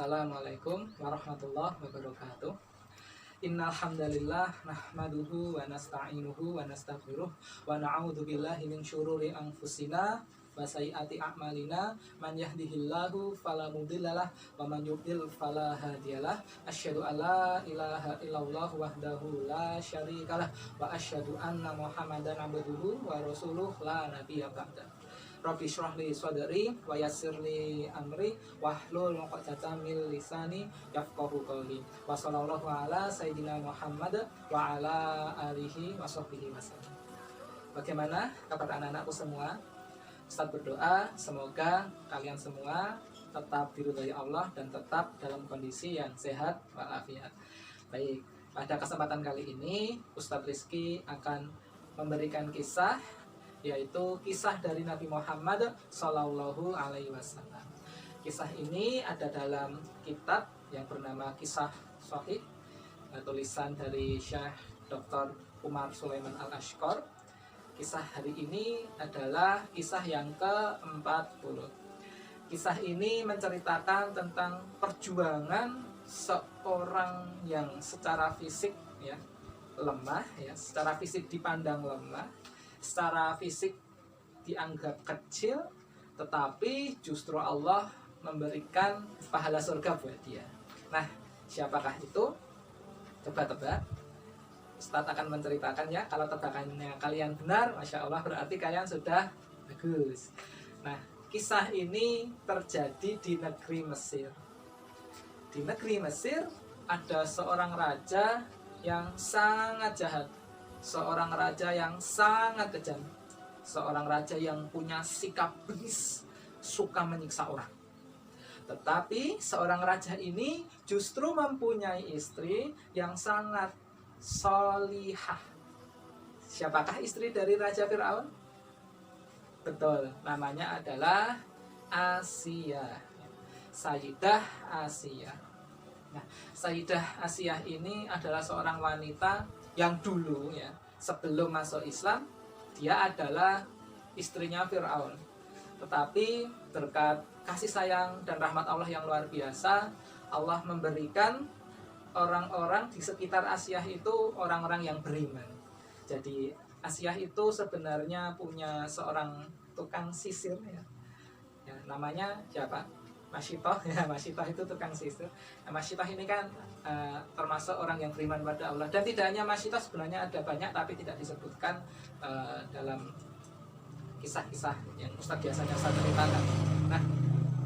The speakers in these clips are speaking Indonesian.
Assalamualaikum warahmatullahi wabarakatuh. Innal hamdalillah nahmaduhu wa nasta'inuhu wa nastaghfiruh wa na'udzu billahi min syururi anfusina wa sayyiati a'malina. Man yahdihillahu fala mudhillalah wa man yudhlil fala hadiyalah. Asyhadu an la ilaha illallah wahdahu la syarikalah wa asyhadu anna Muhammadan abduhu wa rasuluh la nabiyya ba'da. Rabbi shrah li sadri wa yassir li amri wahlul 'uqdatam min lisani yafqahu qawli. Wa sallallahu ala sayyidina Muhammad wa ala alihi wa sahbihi wasallam. Bagaimana kabar anak-anakku semua? Ustaz berdoa semoga kalian semua tetap diridhai Allah dan tetap dalam kondisi yang sehat walafiat. Baik, pada kesempatan kali ini Ustaz Rizky akan memberikan kisah, yaitu kisah dari Nabi Muhammad Sallallahu Alaihi Wasallam. Kisah ini ada dalam kitab yang bernama Kisah Shahih, tulisan dari Syekh Dr. Umar Sulaiman Al-Ashqar. Kisah hari ini adalah kisah yang ke-40. Kisah ini menceritakan tentang perjuangan seorang yang secara fisik lemah, secara fisik dipandang lemah, secara fisik dianggap kecil, tetapi justru Allah memberikan pahala surga buat dia. Nah, siapakah itu? Coba tebak. Ustadz akan menceritakan ya. Kalau tebakannya kalian benar, Masya Allah, berarti kalian sudah bagus. Nah, kisah ini terjadi di negeri Mesir. Di negeri Mesir ada seorang raja yang sangat jahat, seorang raja yang sangat kejam, seorang raja yang punya sikap bengis, suka menyiksa orang. Tetapi seorang raja ini justru mempunyai istri yang sangat solihah. Siapakah istri dari Raja Fir'aun? Betul, namanya adalah Asiyah, Sayyidah Asiyah. Nah, Sayyidah Asiyah ini adalah seorang wanita yang dulu sebelum masuk Islam dia adalah istrinya Fir'aun. Tetapi berkat kasih sayang dan rahmat Allah yang luar biasa, Allah memberikan orang-orang di sekitar Asiyah itu orang-orang yang beriman. Jadi Asiyah itu sebenarnya punya seorang tukang sisir namanya siapa? Masyitoh, Masyitoh itu tukang sisir. Nah, Masyitoh ini kan termasuk orang yang beriman pada Allah. Dan tidak hanya Masyitoh, sebenarnya ada banyak tapi tidak disebutkan dalam kisah-kisah yang Ustaz biasanya saya ceritakan. Nah,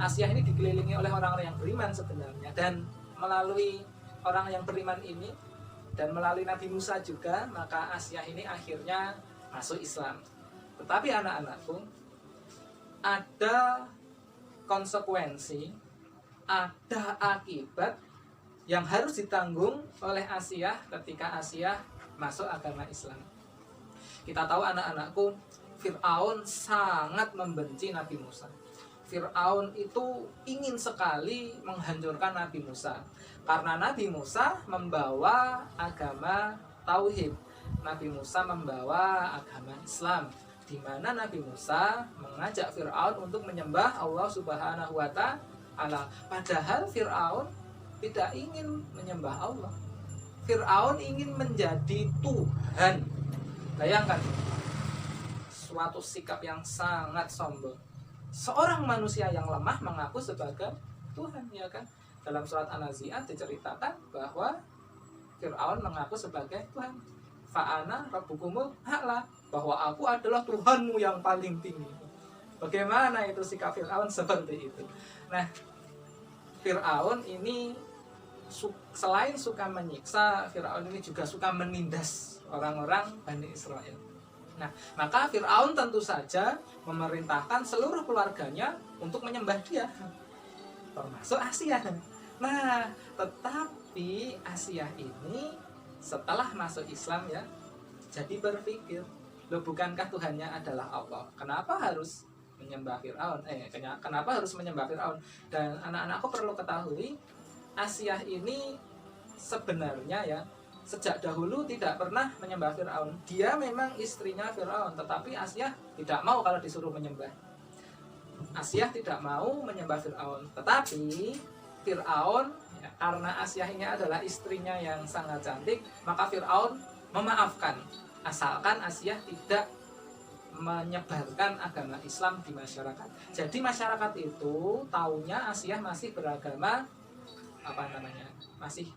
Asiyah ini dikelilingi oleh orang-orang yang beriman sebenarnya. Dan melalui orang yang beriman ini dan melalui Nabi Musa juga, maka Asiyah ini akhirnya masuk Islam. Tetapi anak-anakku, ada konsekuensi, ada akibat yang harus ditanggung oleh Asiyah ketika Asiyah masuk agama Islam. Kita tahu anak-anakku, Fir'aun sangat membenci Nabi Musa. Fir'aun itu ingin sekali menghancurkan Nabi Musa, karena Nabi Musa membawa agama Tauhid. Nabi Musa membawa agama Islam, di mana Nabi Musa mengajak Fir'aun untuk menyembah Allah Subhanahu wa Ta'ala. Padahal Fir'aun tidak ingin menyembah Allah. Fir'aun ingin menjadi Tuhan. Bayangkan, suatu sikap yang sangat sombong. Seorang manusia yang lemah mengaku sebagai Tuhan, ya kan? Dalam surat An-Nazi'at diceritakan bahwa Fir'aun mengaku sebagai Tuhan. Fa'ana rabbukumul a'la, bahwa aku adalah Tuhanmu yang paling tinggi. Bagaimana itu sikap Fir'aun seperti itu? Nah, Fir'aun ini selain suka menyiksa, Fir'aun ini juga suka menindas orang-orang Bani Israel. Nah, maka Fir'aun tentu saja memerintahkan seluruh keluarganya untuk menyembah dia, termasuk Asiyah. Nah, tetapi Asiyah ini setelah masuk Islam jadi berpikir, loh, bukankah Tuhannya adalah Allah? Kenapa harus menyembah Fir'aun? Kenapa harus menyembah Fir'aun? Dan anak-anakku perlu ketahui, Asiyah ini sebenarnya sejak dahulu tidak pernah menyembah Fir'aun. Dia memang istrinya Fir'aun, tetapi Asiyah tidak mau kalau disuruh menyembah. Asiyah tidak mau menyembah Fir'aun. Tetapi Fir'aun, ya, karena Asyah ini adalah istrinya yang sangat cantik, maka Fir'aun memaafkan asalkan Asyah tidak menyebarkan agama Islam di masyarakat. Jadi masyarakat itu taunya Asyah masih beragama masih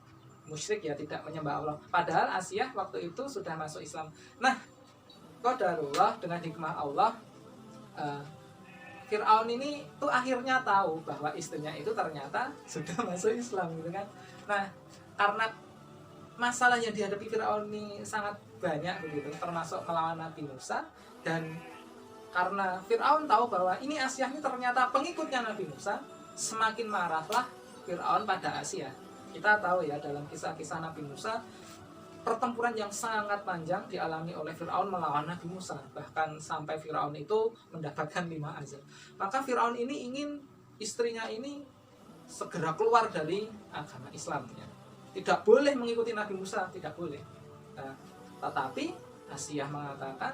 musyrik, ya, tidak menyembah Allah. Padahal Asyah waktu itu sudah masuk Islam. Nah, qadarullah, dengan hikmah Allah, Fir'aun ini tuh akhirnya tahu bahwa istrinya itu ternyata sudah masuk Islam, gitu kan. Nah, karena masalah yang dihadapi Fir'aun ini sangat banyak begitu, termasuk melawan Nabi Musa, dan karena Fir'aun tahu bahwa ini Asyah ini ternyata pengikutnya Nabi Musa, semakin marahlah Fir'aun pada Asyah. Kita tahu ya, dalam kisah-kisah Nabi Musa, pertempuran yang sangat panjang dialami oleh Fir'aun melawan Nabi Musa. Bahkan sampai Fir'aun itu mendapatkan 5 azab. Maka Fir'aun ini ingin istrinya ini segera keluar dari agama Islamnya. Tidak boleh mengikuti Nabi Musa, tidak boleh. Nah, tetapi Asyah mengatakan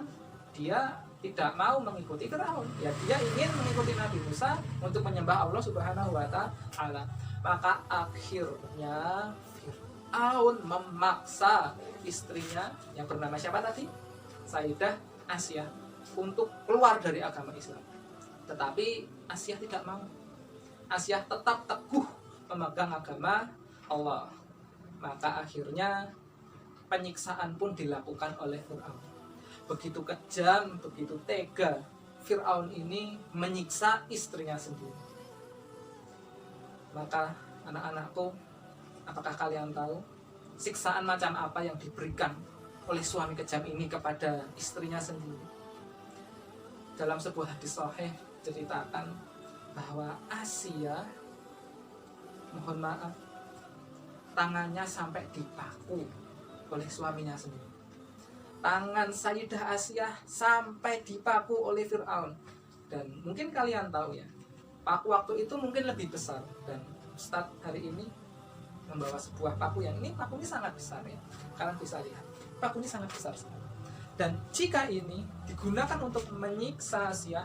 dia tidak mau mengikuti Fir'aun. Ya, dia ingin mengikuti Nabi Musa untuk menyembah Allah Subhanahu wa Ta'ala. Maka akhirnya Fir'aun memaksa istrinya yang bernama siapa tadi? Sayyidah Asyah untuk keluar dari agama Islam. Tetapi Asyah tidak mau. Asyah tetap teguh memegang agama Allah. Maka akhirnya penyiksaan pun dilakukan oleh Fir'aun. Begitu kejam, begitu tega Fir'aun ini menyiksa istrinya sendiri. Maka anak-anakku, apakah kalian tahu siksaan macam apa yang diberikan oleh suami kejam ini kepada istrinya sendiri? Dalam sebuah hadis sahih ceritakan bahwa Asyah, mohon maaf, tangannya sampai dipaku oleh suaminya sendiri. Tangan Sayyidah Asyah sampai dipaku oleh Fir'aun. Dan mungkin kalian tahu ya, paku waktu itu mungkin lebih besar. Dan Ustadz hari ini membawa sebuah paku yang ini sangat besar ya. Kalian bisa lihat, paku ini sangat besar sekali. Dan jika ini digunakan untuk menyiksa Asyah,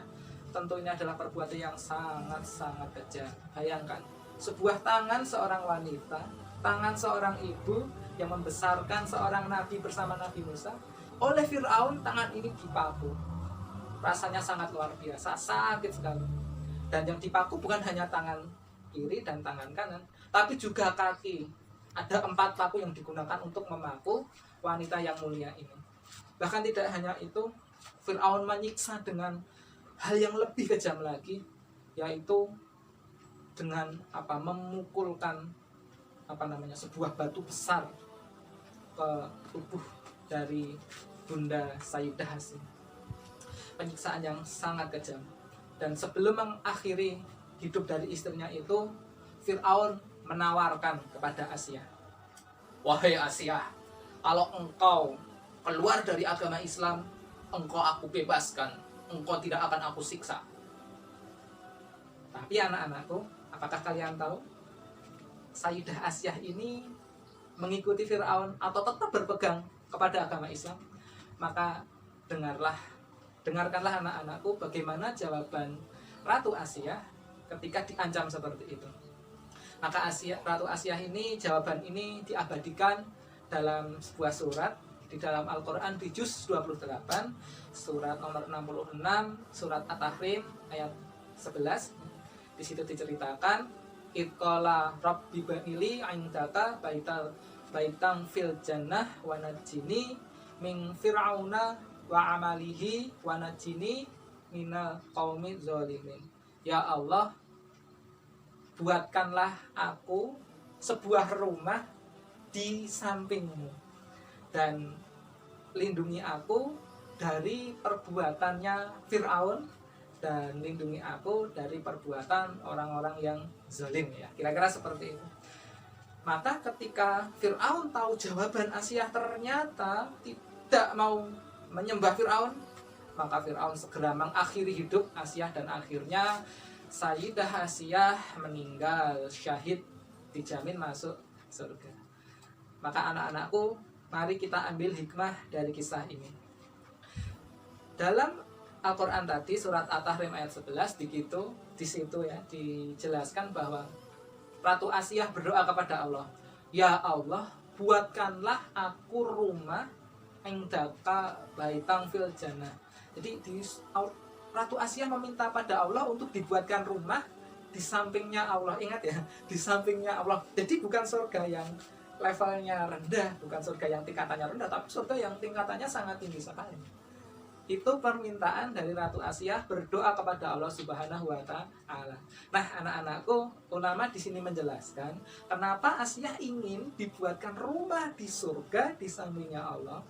tentu ini adalah perbuatan yang sangat-sangat kejam. Bayangkan, sebuah tangan seorang wanita, tangan seorang ibu yang membesarkan seorang nabi bersama Nabi Musa, oleh Fir'aun tangan ini dipaku. Rasanya sangat luar biasa, sakit sekali. Dan yang dipaku bukan hanya tangan kiri dan tangan kanan, tapi juga kaki. Ada 4 paku yang digunakan untuk memaku wanita yang mulia ini. Bahkan tidak hanya itu, Fir'aun menyiksa dengan hal yang lebih kejam lagi, yaitu dengan memukulkan sebuah batu besar ke tubuh dari Bunda Sayyidah Asyah. Penyiksaan yang sangat kejam. Dan sebelum mengakhiri hidup dari istrinya itu, Fir'aun menawarkan kepada Asyah, "Wahai Asyah, kalau engkau keluar dari agama Islam, engkau aku bebaskan, engkau tidak akan aku siksa." Tapi anak-anakku, apakah kalian tahu Sayyidah Asyah ini mengikuti Fir'aun atau tetap berpegang kepada agama Islam? Maka dengarkanlah anak-anakku bagaimana jawaban Ratu Asyah ketika diancam seperti itu. Maka Ratu Asyah ini, jawaban ini diabadikan dalam sebuah surat di dalam Al-Quran di juz 28, surat nomor 66, surat At-Tahrim ayat 11. Di situ diceritakan, "Iqala rabbi ba'ili 'indaka baitang fil jannah wa najini min fir'auna wa amalihi wa najini minal qaumi zalimin." Ya Allah, buatkanlah aku sebuah rumah di sampingmu dan lindungi aku dari perbuatannya Fir'aun dan lindungi aku dari perbuatan orang-orang yang zalim, ya. Kira-kira seperti itu. Maka ketika Fir'aun tahu jawaban Asyah ternyata tidak mau menyembah Fir'aun, maka Fir'aun segera mengakhiri hidup Asyah dan akhirnya Sayyidah Asyah meninggal syahid, dijamin masuk surga. Maka anak-anakku, mari kita ambil hikmah dari kisah ini. Dalam Al-Quran tadi surat At-Tahrim ayat 11 di situ ya dijelaskan bahwa Ratu Asiyah berdoa kepada Allah, ya Allah, buatkanlah aku rumah indaka baitang fil jannah. Jadi Ratu Asiyah meminta pada Allah untuk dibuatkan rumah di sampingnya Allah. Ingat ya, di sampingnya Allah. Jadi bukan surga yang levelnya rendah, bukan surga yang tingkatannya rendah, tapi surga yang tingkatannya sangat tinggi sekali. Itu permintaan dari Ratu Asiyah berdoa kepada Allah Subhanahu wa taala. Nah, anak-anakku, ulama di sini menjelaskan kenapa Asiyah ingin dibuatkan rumah di surga di sampingnya Allah.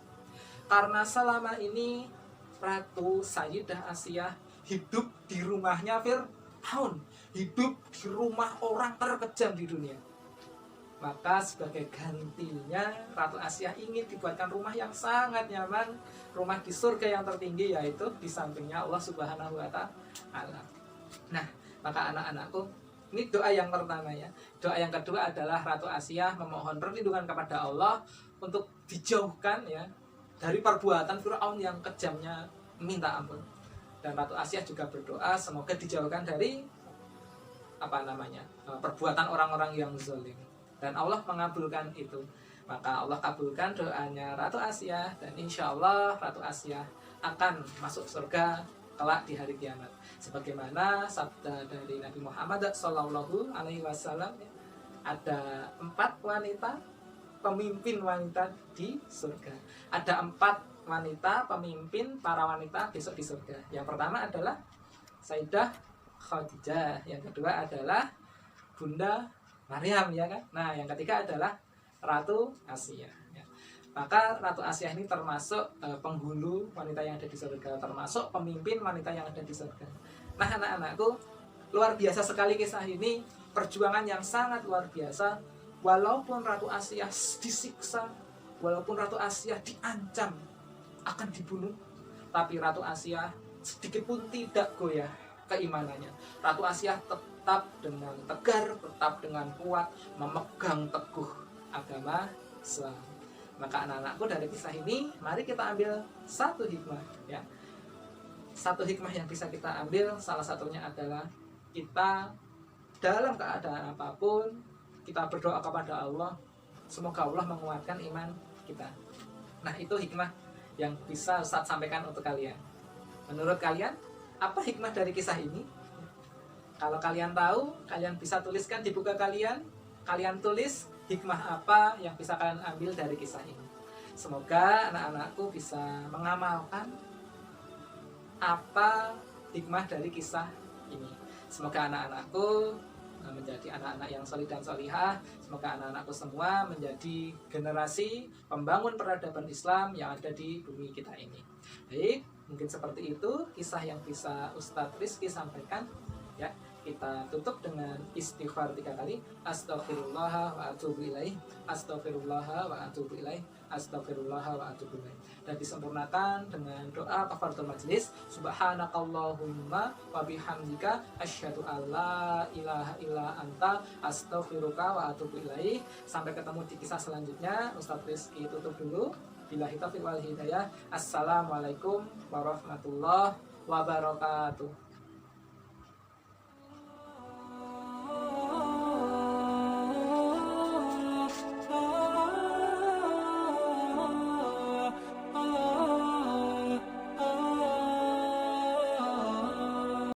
Karena selama ini Ratu Sayyidah Asiyah hidup di rumahnya Fir'aun, hidup di rumah orang terkejam di dunia. Maka sebagai gantinya Ratu Asiyah ingin dibuatkan rumah yang sangat nyaman, rumah di surga yang tertinggi, yaitu di sampingnya Allah Subhanahu wa taala. Nah, maka anak-anakku, ini doa yang pertama ya. Doa yang kedua adalah Ratu Asiyah memohon perlindungan kepada Allah untuk dijauhkan ya dari perbuatan Fir'aun yang kejamnya minta ampun. Dan Ratu Asiyah juga berdoa semoga dijauhkan dari perbuatan orang-orang yang zalim. Dan Allah mengabulkan itu. Maka Allah kabulkan doanya Ratu Asiyah, dan insya Allah Ratu Asiyah akan masuk surga kelak di hari kiamat. Sebagaimana sabda dari Nabi Muhammad SAW, ada 4 wanita pemimpin wanita di surga. Ada 4 wanita pemimpin para wanita besok di surga. Yang pertama adalah Sayyidah Khadijah, yang kedua adalah Bunda Maryam, ya kan? Nah, yang ketiga adalah Ratu Asiyah. Ya. Maka Ratu Asiyah ini termasuk penghulu wanita yang ada di surga, termasuk pemimpin wanita yang ada di surga. Nah, anak-anakku, luar biasa sekali kisah ini, perjuangan yang sangat luar biasa. Walaupun Ratu Asiyah disiksa, walaupun Ratu Asiyah diancam akan dibunuh, tapi Ratu Asiyah sedikit pun tidak goyah keimanannya. Ratu Asiyah tetap dengan tegar, tetap dengan kuat memegang teguh agama Islam. Maka anak-anakku, dari kisah ini mari kita ambil satu hikmah ya. Satu hikmah yang bisa kita ambil, salah satunya adalah kita dalam keadaan apapun kita berdoa kepada Allah, semoga Allah menguatkan iman kita. Nah, itu hikmah yang bisa Ustaz sampaikan untuk kalian. Menurut kalian, apa hikmah dari kisah ini? Kalau kalian tahu, kalian bisa tuliskan di buku kalian. Kalian tulis hikmah apa yang bisa kalian ambil dari kisah ini. Semoga anak-anakku bisa mengamalkan apa hikmah dari kisah ini. Semoga anak-anakku menjadi anak-anak yang solih dan solihah. Semoga anak-anakku semua menjadi generasi pembangun peradaban Islam yang ada di bumi kita ini. Baik, mungkin seperti itu kisah yang bisa Ustadz Rizky sampaikan ya. Kita tutup dengan istighfar 3 kali. Astaghfirullah wa atubu ilaih, astaghfirullah wa atubu ilaih, astaghfirullah wa atubu ilaih. Dan disempurnakan dengan doa kafaratul majlis. Subhanakallahumma wa bihamdika asyhadu alla ilaha illa anta astaghfiruka wa atubu ilaih. Sampai ketemu di kisah selanjutnya. Ustadz Rizky tutup dulu. Billahi taufiq wal hidayah. Assalamualaikum warahmatullahi wabarakatuh.